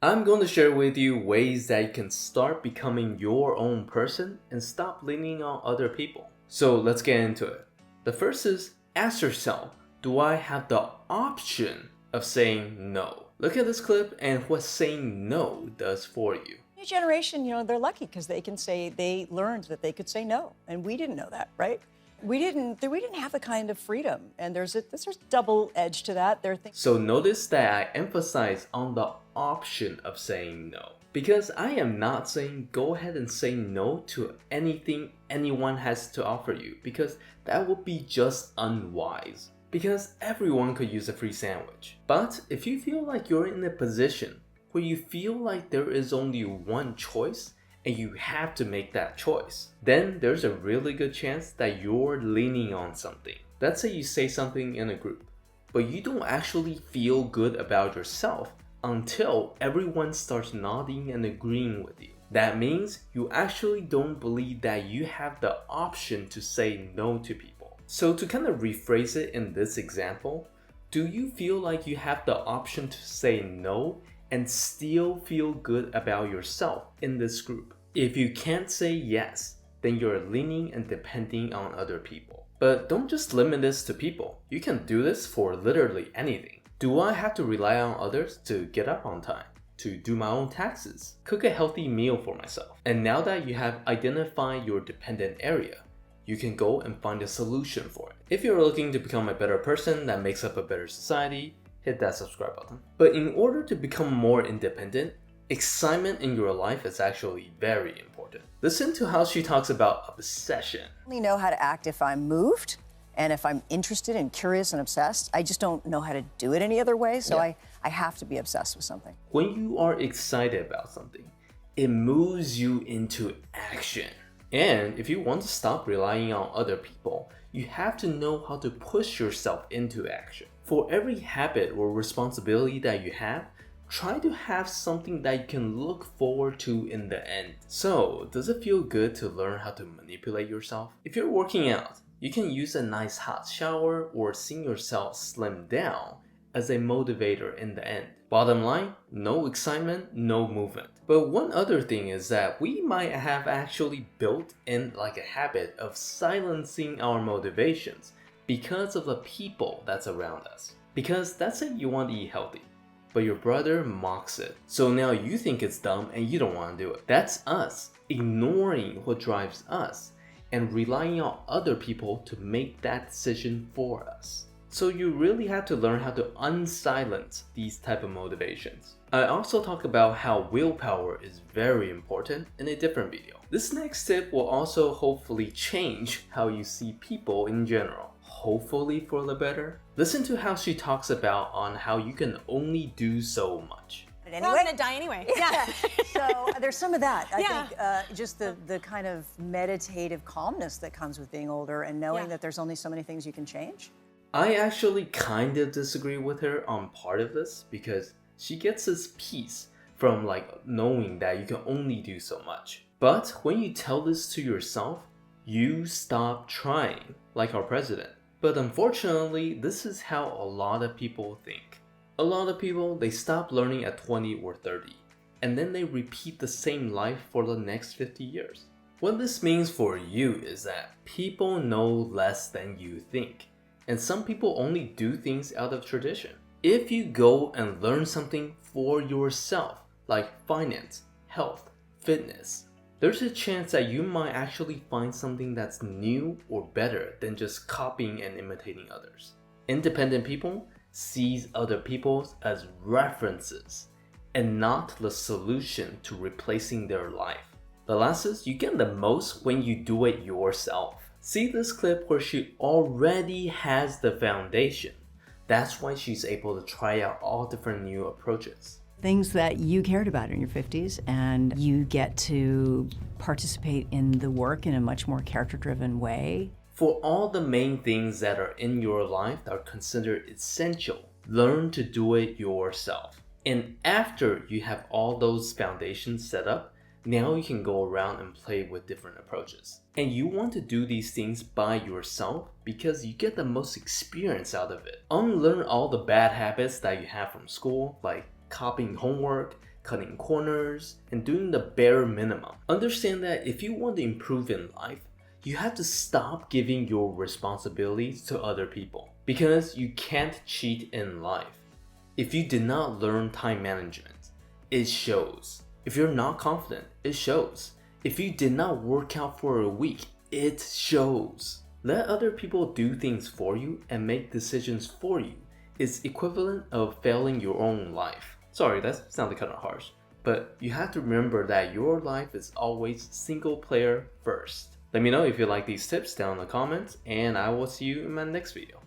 I'm going to share with you ways that you can start becoming your own person and stop leaning on other people. So let's get into it. The first is ask yourself, do I have the option of saying no? Look at this clip and what saying no does for you. New generation, they're lucky because they can say they learned that they could say no, and we didn't know that, right? We didn't have the kind of freedom, and there's double edge to that. So notice that I emphasize on the option of saying no. Because I am not saying go ahead and say no to anything anyone has to offer you, because that would be just unwise. Because everyone could use a free sandwich. But if you feel like you're in a position where you feel like there is only one choice and you have to make that choice, then there's a really good chance that you're leaning on something. Let's say you say something in a group, but you don't actually feel good about yourself until everyone starts nodding and agreeing with you. That means you actually don't believe that you have the option to say no to people. So to kind of rephrase it in this example, do you feel like you have the option to say no and still feel good about yourself in this group? If you can't say yes, then you're leaning and depending on other people. But don't just limit this to people. You can do this for literally anything. Do I have to rely on others to get up on time, to do my own taxes, cook a healthy meal for myself? And now that you have identified your dependent area, you can go and find a solution for it. If you're looking to become a better person that makes up a better society, hit that subscribe button. But in order to become more independent, excitement in your life is actually very important. Listen to how she talks about obsession. I only know how to act if I'm moved and if I'm interested and curious and obsessed. I just don't know how to do it any other way, so I have to be obsessed with something. When you are excited about something, it moves you into action. And if you want to stop relying on other people, you have to know how to push yourself into action. For every habit or responsibility that you have, try to have something that you can look forward to in the end. So, does it feel good to learn how to manipulate yourself? If you're working out, you can use a nice hot shower or seeing yourself slim down as a motivator in the end. Bottom line, no excitement, no movement. But one other thing is that we might have actually built in like a habit of silencing our motivations because of the people that's around us. Because let's say you want to eat healthy, but your brother mocks it. So now you think it's dumb and you don't want to do it. That's us ignoring what drives us and relying on other people to make that decision for us. So you really have to learn how to unsilence these type of motivations. I also talk about how willpower is very important in a different video. This next tip will also hopefully change how you see people in general. Hopefully for the better. Listen to how she talks about on how you can only do so much. We're all gonna die anyway. Yeah. So there's some of that. I think just the kind of meditative calmness that comes with being older and knowing that there's only so many things you can change. I actually kind of disagree with her on part of this because she gets this peace from like knowing that you can only do so much. But when you tell this to yourself, you stop trying, like our president. But unfortunately, this is how a lot of people think. A lot of people, they stop learning at 20 or 30, and then they repeat the same life for the next 50 years. What this means for you is that people know less than you think, and some people only do things out of tradition. If you go and learn something for yourself, like finance, health, fitness, there's a chance that you might actually find something that's new or better than just copying and imitating others. Independent people sees other people as references and not the solution to replacing their life. The last is you get the most when you do it yourself. See this clip where she already has the foundation. That's why she's able to try out all different new approaches. Things that you cared about in your 50s, and you get to participate in the work in a much more character-driven way. For all the main things that are in your life that are considered essential, learn to do it yourself. And after you have all those foundations set up, now you can go around and play with different approaches. And you want to do these things by yourself because you get the most experience out of it. Unlearn all the bad habits that you have from school, like copying homework, cutting corners, and doing the bare minimum. Understand that if you want to improve in life, you have to stop giving your responsibilities to other people, because you can't cheat in life. If you did not learn time management, it shows. If you're not confident, it shows. If you did not work out for a week, it shows. Let other people do things for you and make decisions for you is equivalent of failing your own life. Sorry, that sounded kind of harsh, but you have to remember that your life is always single player first. Let me know if you like these tips down in the comments, and I will see you in my next video.